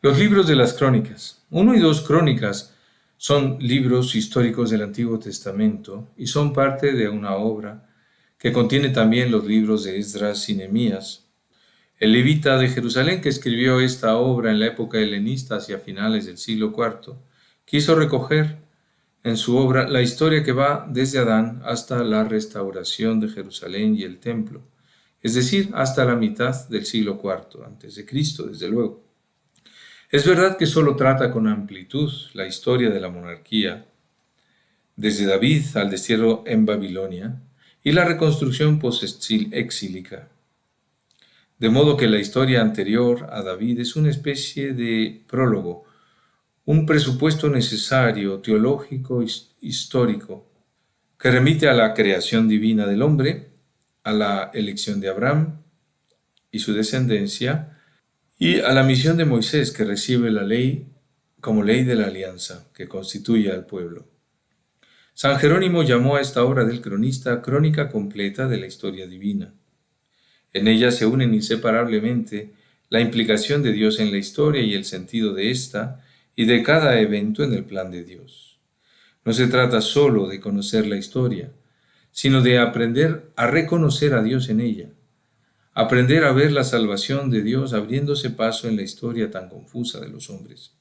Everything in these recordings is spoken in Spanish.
Los libros de las crónicas. 1 y 2 Crónicas son libros históricos del Antiguo Testamento y son parte de una obra que contiene también los libros de Esdras y Nehemías. El levita de Jerusalén que escribió esta obra en la época helenista hacia finales del siglo IV, quiso recoger en su obra la historia que va desde Adán hasta la restauración de Jerusalén y el templo, es decir, hasta la mitad del siglo IV antes de Cristo, desde luego. Es verdad que solo trata con amplitud la historia de la monarquía, desde David al destierro en Babilonia y la reconstrucción post-exílica. De modo que la historia anterior a David es una especie de prólogo, un presupuesto necesario, teológico, histórico, que remite a la creación divina del hombre, a la elección de Abraham y su descendencia, y a la misión de Moisés, que recibe la ley como ley de la alianza que constituye al pueblo. San Jerónimo llamó a esta obra del cronista crónica completa de la historia divina. En ella se unen inseparablemente la implicación de Dios en la historia y el sentido de ésta y de cada evento en el plan de Dios. No se trata solo de conocer la historia, sino de aprender a reconocer a Dios en ella, aprender a ver la salvación de Dios abriéndose paso en la historia tan confusa de los hombres.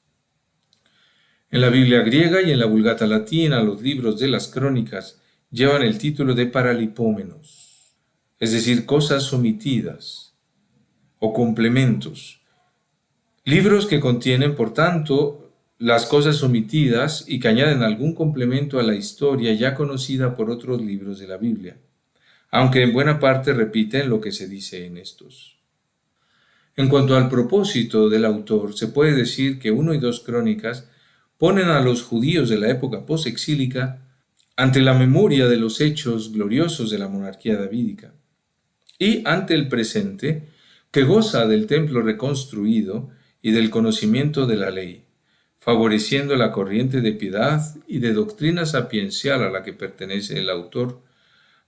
En la Biblia griega y en la Vulgata latina, los libros de las crónicas llevan el título de paralipómenos, es decir, cosas omitidas o complementos. Libros que contienen, por tanto, las cosas omitidas y que añaden algún complemento a la historia ya conocida por otros libros de la Biblia, aunque en buena parte repiten lo que se dice en estos. En cuanto al propósito del autor, se puede decir que 1 y 2 Crónicas ponen a los judíos de la época posexílica ante la memoria de los hechos gloriosos de la monarquía davídica y ante el presente que goza del templo reconstruido y del conocimiento de la ley, favoreciendo la corriente de piedad y de doctrina sapiencial a la que pertenece el autor,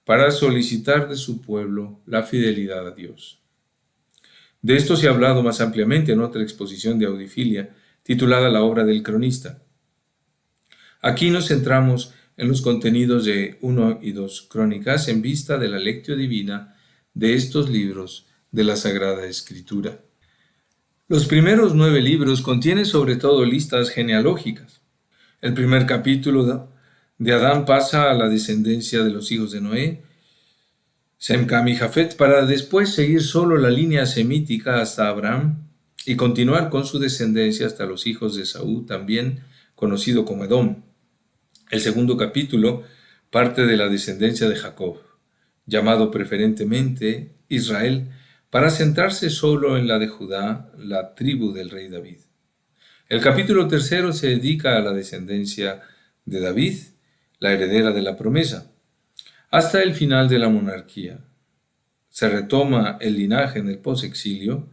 para solicitar de su pueblo la fidelidad a Dios. De esto se ha hablado más ampliamente en otra exposición de Audifilia, titulada La obra del cronista. Aquí nos centramos en los contenidos de 1 y 2 Crónicas en vista de la lectio divina de estos libros de la Sagrada Escritura. Los primeros 9 libros contienen sobre todo listas genealógicas. El primer capítulo de Adán pasa a la descendencia de los hijos de Noé, Sem, Cam y Jafet, para después seguir solo la línea semítica hasta Abraham y continuar con su descendencia hasta los hijos de Esaú, también conocido como Edom. El segundo capítulo parte de la descendencia de Jacob, llamado preferentemente Israel, para centrarse solo en la de Judá, la tribu del rey David. El capítulo tercero se dedica a la descendencia de David, la heredera de la promesa, hasta el final de la monarquía. Se retoma el linaje en el posexilio,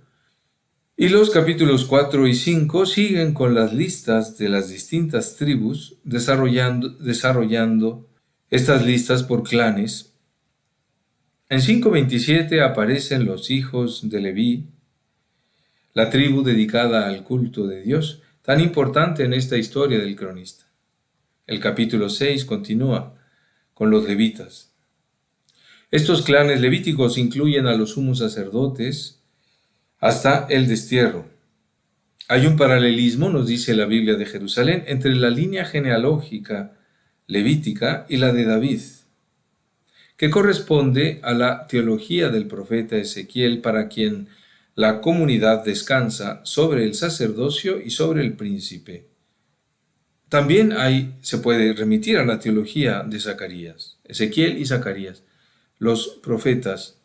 y los capítulos 4 y 5 siguen con las listas de las distintas tribus, desarrollando estas listas por clanes. En 5:27 aparecen los hijos de Leví, la tribu dedicada al culto de Dios, tan importante en esta historia del cronista. El capítulo 6 continúa con los levitas. Estos clanes levíticos incluyen a los sumos sacerdotes hasta el destierro. Hay un paralelismo, nos dice la Biblia de Jerusalén, entre la línea genealógica levítica y la de David, que corresponde a la teología del profeta Ezequiel, para quien la comunidad descansa sobre el sacerdocio y sobre el príncipe. También se puede remitir a la teología de Zacarías, Ezequiel y Zacarías, los profetas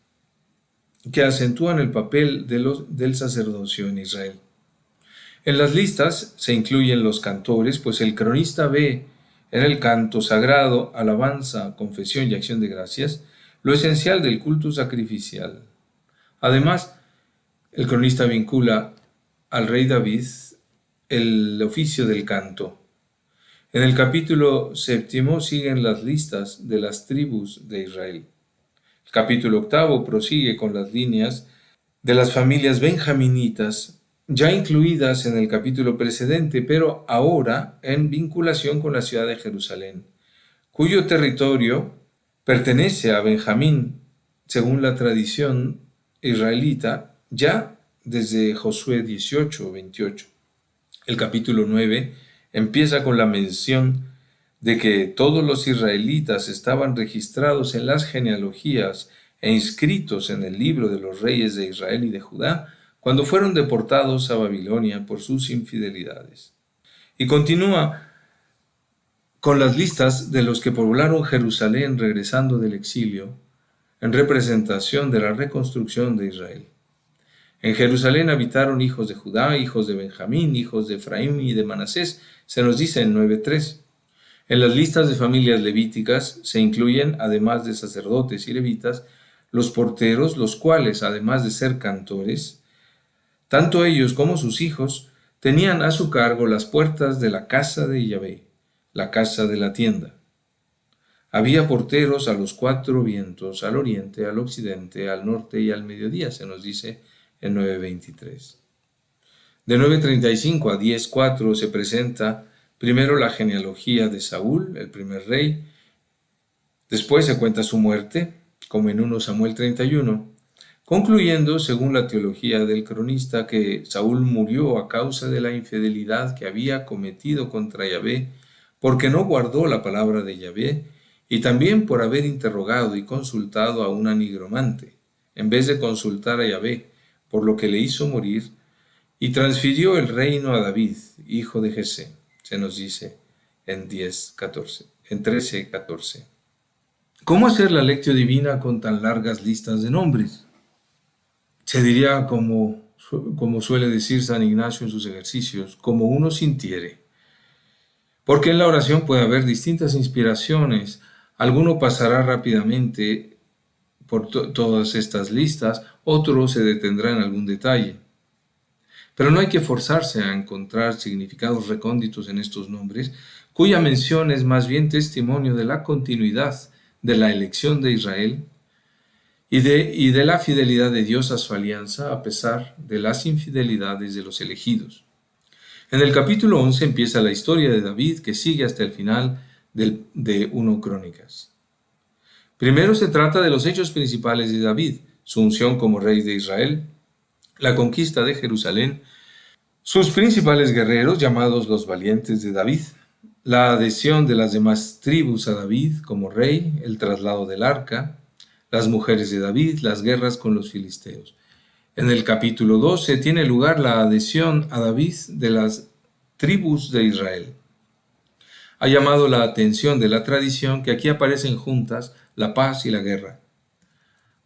que acentúan el papel del sacerdocio en Israel. En las listas se incluyen los cantores, pues el cronista ve en el canto sagrado, alabanza, confesión y acción de gracias, lo esencial del culto sacrificial. Además, el cronista vincula al rey David el oficio del canto. En el capítulo 7 siguen las listas de las tribus de Israel. El capítulo 8 prosigue con las líneas de las familias benjaminitas, ya incluidas en el capítulo precedente, pero ahora en vinculación con la ciudad de Jerusalén, cuyo territorio pertenece a Benjamín, según la tradición israelita, ya desde Josué 18-28. El capítulo 9 empieza con la mención de que todos los israelitas estaban registrados en las genealogías e inscritos en el libro de los reyes de Israel y de Judá cuando fueron deportados a Babilonia por sus infidelidades. Y continúa con las listas de los que poblaron Jerusalén regresando del exilio, en representación de la reconstrucción de Israel. En Jerusalén habitaron hijos de Judá, hijos de Benjamín, hijos de Efraín y de Manasés, se nos dice en 9:3. En las listas de familias levíticas se incluyen, además de sacerdotes y levitas, los porteros, los cuales, además de ser cantores, tanto ellos como sus hijos tenían a su cargo las puertas de la casa de Yahvé, la casa de la tienda. Había porteros a los 4 vientos, al oriente, al occidente, al norte y al mediodía, se nos dice en 9:23. De 9:35 a 10:4 se presenta primero la genealogía de Saúl, el primer rey. Después se cuenta su muerte, como en 1 Samuel 31, concluyendo, según la teología del cronista, que Saúl murió a causa de la infidelidad que había cometido contra Yahvé, porque no guardó la palabra de Yahvé, y también por haber interrogado y consultado a una nigromante, en vez de consultar a Yahvé, por lo que le hizo morir, y transfirió el reino a David, hijo de Jesé, se nos dice en 13:14. ¿Cómo hacer la lectio divina con tan largas listas de nombres? Se diría como suele decir San Ignacio en sus ejercicios, como uno sintiere. Porque en la oración puede haber distintas inspiraciones. Alguno pasará rápidamente por todas estas listas, otro se detendrá en algún detalle. Pero no hay que forzarse a encontrar significados recónditos en estos nombres, cuya mención es más bien testimonio de la continuidad de la elección de Israel y de la fidelidad de Dios a su alianza a pesar de las infidelidades de los elegidos. En el capítulo 11 empieza la historia de David, que sigue hasta el final de 1 Crónicas. Primero se trata de los hechos principales de David, su unción como rey de Israel, la conquista de Jerusalén, sus principales guerreros llamados los valientes de David, la adhesión de las demás tribus a David como rey, el traslado del arca, las mujeres de David, las guerras con los filisteos. En el capítulo 12 tiene lugar la adhesión a David de las tribus de Israel. Ha llamado la atención de la tradición que aquí aparecen juntas la paz y la guerra.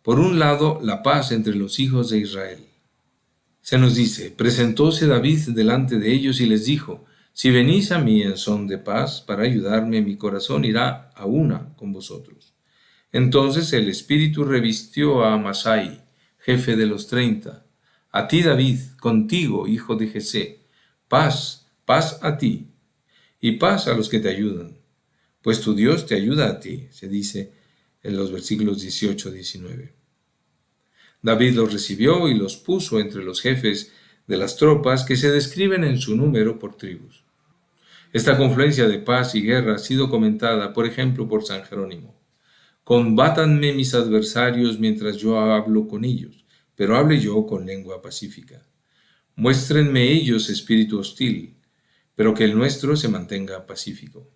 Por un lado, la paz entre los hijos de Israel. Se nos dice, presentóse David delante de ellos y les dijo, si venís a mí en son de paz para ayudarme, mi corazón irá a una con vosotros. Entonces el Espíritu revistió a Amasai, jefe de los 30. A ti, David, contigo, hijo de Jesé, paz, paz a ti, y paz a los que te ayudan, pues tu Dios te ayuda a ti, se dice en los versículos 18-19. David los recibió y los puso entre los jefes de las tropas que se describen en su número por tribus. Esta confluencia de paz y guerra ha sido comentada, por ejemplo, por San Jerónimo. Combátanme mis adversarios mientras yo hablo con ellos, pero hable yo con lengua pacífica. Muéstrenme ellos espíritu hostil, pero que el nuestro se mantenga pacífico.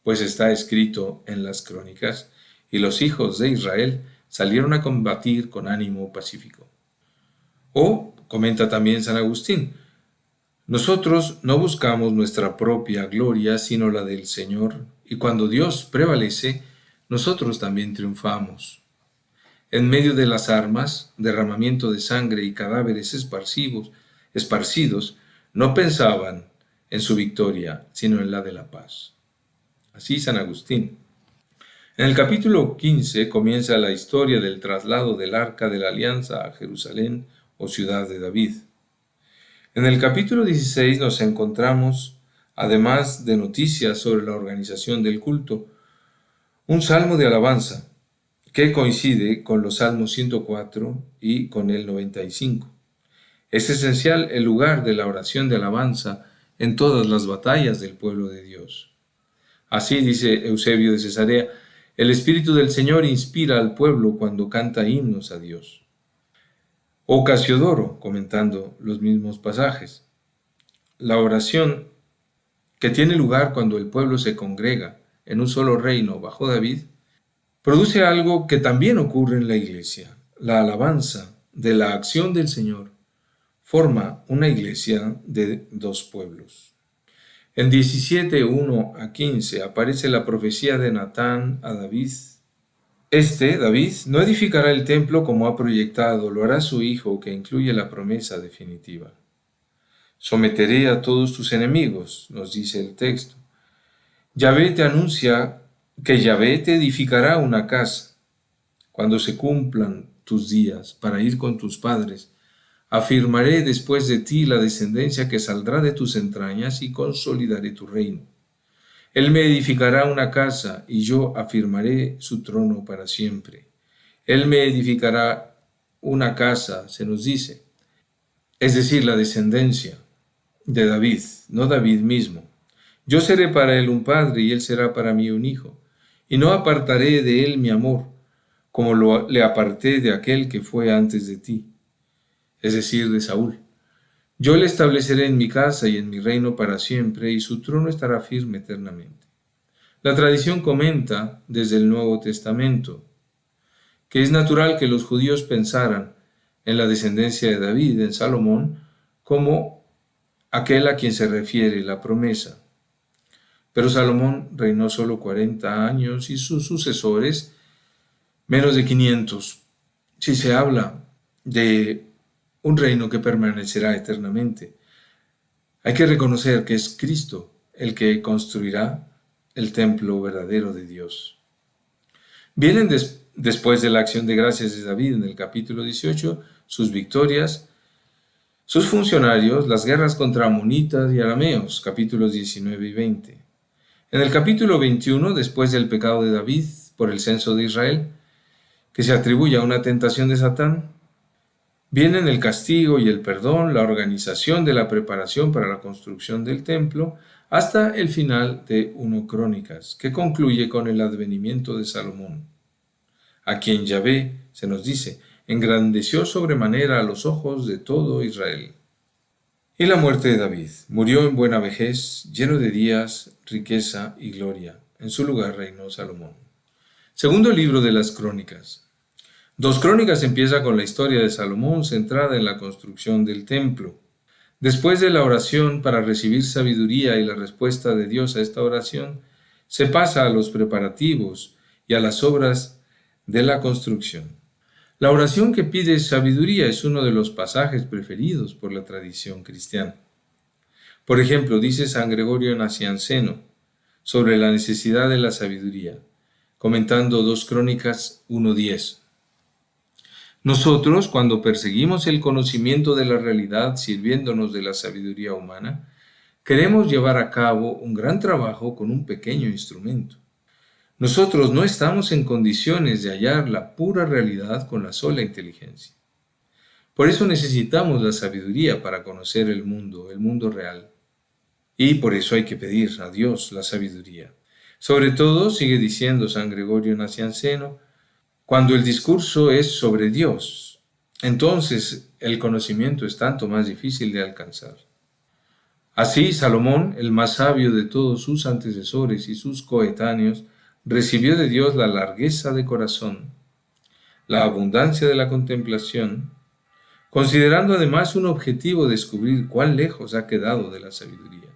Pues está escrito en las crónicas, y los hijos de Israel salieron a combatir con ánimo pacífico. O, comenta también San Agustín, nosotros no buscamos nuestra propia gloria, sino la del Señor, y cuando Dios prevalece, nosotros también triunfamos. En medio de las armas, derramamiento de sangre y cadáveres esparcidos, no pensaban en su victoria, sino en la de la paz. Así San Agustín. En el capítulo 15 comienza la historia del traslado del Arca de la Alianza a Jerusalén o ciudad de David. En el capítulo 16 nos encontramos, además de noticias sobre la organización del culto, un salmo de alabanza, que coincide con los Salmos 104 y con el 95. Es esencial el lugar de la oración de alabanza en todas las batallas del pueblo de Dios. Así dice Eusebio de Cesarea: el Espíritu del Señor inspira al pueblo cuando canta himnos a Dios. O Casiodoro, comentando los mismos pasajes: la oración que tiene lugar cuando el pueblo se congrega en un solo reino bajo David, produce algo que también ocurre en la iglesia. La alabanza de la acción del Señor forma una iglesia de dos pueblos. En 17:1 a 15 aparece la profecía de Natán a David. David, no edificará el templo como ha proyectado, lo hará su hijo, que incluye la promesa definitiva. Someteré a todos tus enemigos, nos dice el texto. Yahvé te anuncia que Yahvé te edificará una casa. Cuando se cumplan tus días para ir con tus padres, afirmaré después de ti la descendencia que saldrá de tus entrañas y consolidaré tu reino. Él me edificará una casa y yo afirmaré su trono para siempre. Él me edificará una casa, se nos dice, es decir, la descendencia de David, no David mismo. Yo seré para él un padre y él será para mí un hijo, y no apartaré de él mi amor, como le aparté de aquel que fue antes de ti, es decir, de Saúl. Yo le estableceré en mi casa y en mi reino para siempre, y su trono estará firme eternamente. La tradición comenta desde el Nuevo Testamento que es natural que los judíos pensaran en la descendencia de David, en Salomón, como aquel a quien se refiere la promesa. Pero Salomón reinó solo 40 años y sus sucesores menos de 500. Si se habla de un reino que permanecerá eternamente, hay que reconocer que es Cristo el que construirá el templo verdadero de Dios. Vienen después de la acción de gracias de David en el capítulo 18, sus victorias, sus funcionarios, las guerras contra amonitas y arameos, capítulos 19 y 20. En el capítulo 21, después del pecado de David por el censo de Israel, que se atribuye a una tentación de Satán, vienen el castigo y el perdón, la organización de la preparación para la construcción del templo, hasta el final de 1 Crónicas, que concluye con el advenimiento de Salomón, a quien Yahvé, se nos dice, engrandeció sobremanera a los ojos de todo Israel. Y la muerte de David. Murió en buena vejez, lleno de días, riqueza y gloria. En su lugar reinó Salomón. Segundo libro de las Crónicas. 2 Crónicas empieza con la historia de Salomón centrada en la construcción del templo. Después de la oración para recibir sabiduría y la respuesta de Dios a esta oración, se pasa a los preparativos y a las obras de la construcción. La oración que pide sabiduría es uno de los pasajes preferidos por la tradición cristiana. Por ejemplo, dice San Gregorio Nacianceno sobre la necesidad de la sabiduría, comentando 2 Crónicas 1:10. Nosotros, cuando perseguimos el conocimiento de la realidad sirviéndonos de la sabiduría humana, queremos llevar a cabo un gran trabajo con un pequeño instrumento. Nosotros no estamos en condiciones de hallar la pura realidad con la sola inteligencia. Por eso necesitamos la sabiduría para conocer el mundo real. Y por eso hay que pedir a Dios la sabiduría. Sobre todo, sigue diciendo San Gregorio Nacianceno, cuando el discurso es sobre Dios, entonces el conocimiento es tanto más difícil de alcanzar. Así, Salomón, el más sabio de todos sus antecesores y sus coetáneos, recibió de Dios la largueza de corazón, la abundancia de la contemplación, considerando además un objetivo descubrir cuán lejos ha quedado de la sabiduría.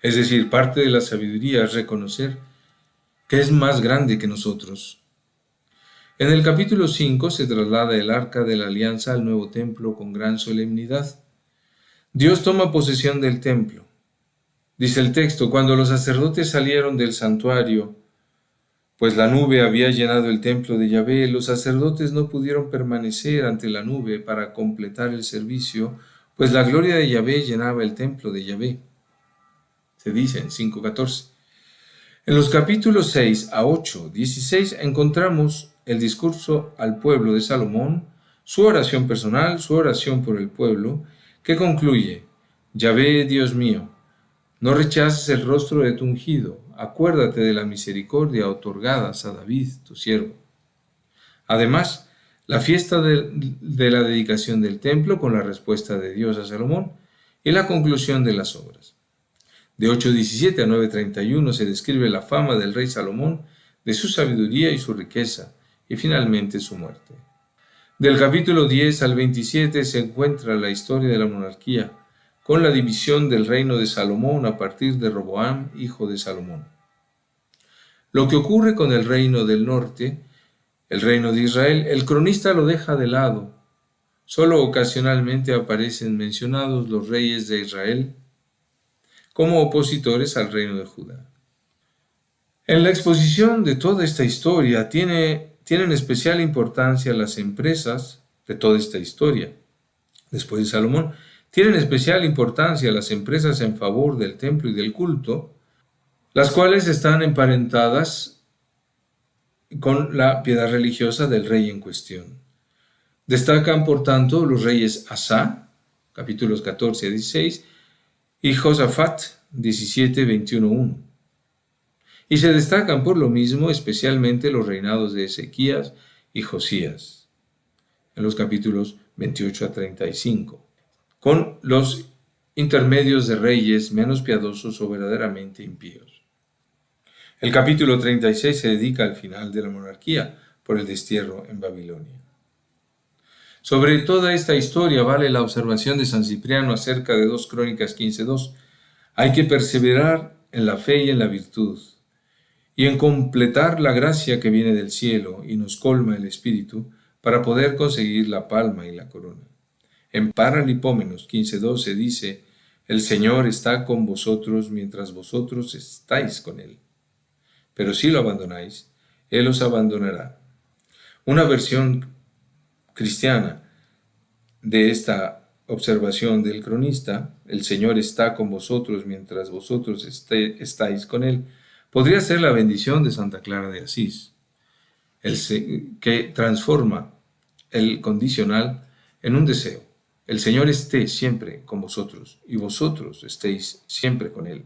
Es decir, parte de la sabiduría es reconocer que es más grande que nosotros. En el capítulo 5 se traslada el arca de la alianza al nuevo templo con gran solemnidad. Dios toma posesión del templo. Dice el texto, cuando los sacerdotes salieron del santuario, pues la nube había llenado el templo de Yahvé, los sacerdotes no pudieron permanecer ante la nube para completar el servicio, pues la gloria de Yahvé llenaba el templo de Yahvé. Se dice en 5:14. En los capítulos 6 a 8, 16 encontramos el discurso al pueblo de Salomón, su oración personal, su oración por el pueblo, que concluye: Yahvé, Dios mío, no rechaces el rostro de tu ungido, acuérdate de la misericordia otorgadas a David, tu siervo. Además, la fiesta de la dedicación del templo con la respuesta de Dios a Salomón y la conclusión de las obras. De 8:17 a 9:31 se describe la fama del rey Salomón, de su sabiduría y su riqueza, y finalmente su muerte. Del capítulo 10 al 27 se encuentra la historia de la monarquía, con la división del reino de Salomón a partir de Roboam, hijo de Salomón. Lo que ocurre con el reino del norte, el reino de Israel, el cronista lo deja de lado. Solo ocasionalmente aparecen mencionados los reyes de Israel como opositores al reino de Judá. En la exposición de toda esta historia tienen especial importancia las empresas de toda esta historia. Después de Salomón, tienen especial importancia las empresas en favor del templo y del culto, las cuales están emparentadas con la piedad religiosa del rey en cuestión. Destacan, por tanto, los reyes Asa, capítulos 14 a 16, y Josafat, 17, 21, 1. Y se destacan por lo mismo especialmente los reinados de Ezequías y Josías, en los capítulos 28 a 35, con los intermedios de reyes menos piadosos o verdaderamente impíos. El capítulo 36 se dedica al final de la monarquía por el destierro en Babilonia. Sobre toda esta historia vale la observación de San Cipriano acerca de 2 Crónicas 15:2. Hay que perseverar en la fe y en la virtud, y en completar la gracia que viene del cielo y nos colma el espíritu para poder conseguir la palma y la corona. En Paralipómenos 15:12 dice: el Señor está con vosotros mientras vosotros estáis con Él. Pero si lo abandonáis, Él os abandonará. Una versión cristiana de esta observación del cronista, el Señor está con vosotros mientras vosotros estáis con Él, podría ser la bendición de Santa Clara de Asís, que transforma el condicional en un deseo. El Señor esté siempre con vosotros y vosotros estéis siempre con Él.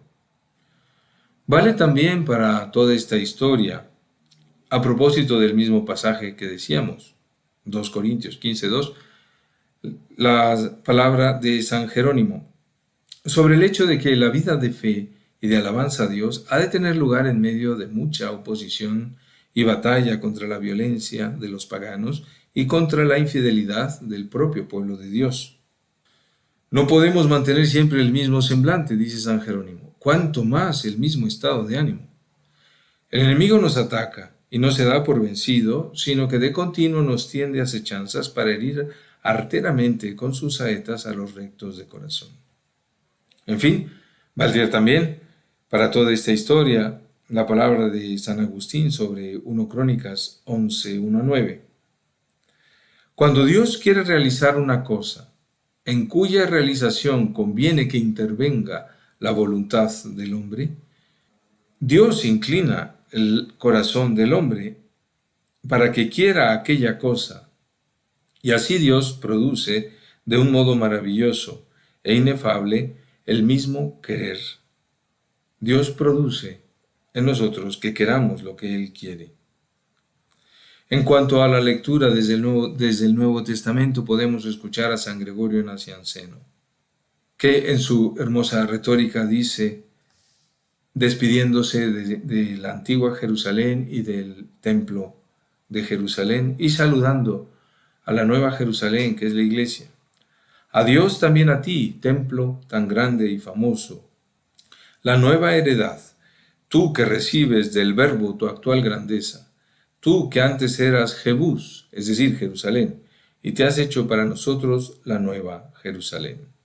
Vale también para toda esta historia, a propósito del mismo pasaje que decíamos, 2 Corintios 15:2, la palabra de San Jerónimo, sobre el hecho de que la vida de fe y de alabanza a Dios ha de tener lugar en medio de mucha oposición y batalla contra la violencia de los paganos y contra la infidelidad del propio pueblo de Dios. No podemos mantener siempre el mismo semblante, dice San Jerónimo, cuanto más el mismo estado de ánimo. El enemigo nos ataca y no se da por vencido, sino que de continuo nos tiende acechanzas para herir arteramente con sus saetas a los rectos de corazón. En fin, valdría también para toda esta historia la palabra de San Agustín sobre 1 Crónicas 11, 1 a 9. Cuando Dios quiere realizar una cosa, en cuya realización conviene que intervenga la voluntad del hombre, Dios inclina el corazón del hombre para que quiera aquella cosa, y así Dios produce de un modo maravilloso e inefable el mismo querer. Dios produce en nosotros que queramos lo que Él quiere. En cuanto a la lectura desde el Nuevo Testamento, podemos escuchar a San Gregorio Nacianceno, que en su hermosa retórica dice, despidiéndose de la antigua Jerusalén y del templo de Jerusalén y saludando a la nueva Jerusalén, que es la iglesia. Adiós también a ti, templo tan grande y famoso, la nueva heredad, tú que recibes del Verbo tu actual grandeza, tú que antes eras Jebús, es decir, Jerusalén, y te has hecho para nosotros la nueva Jerusalén.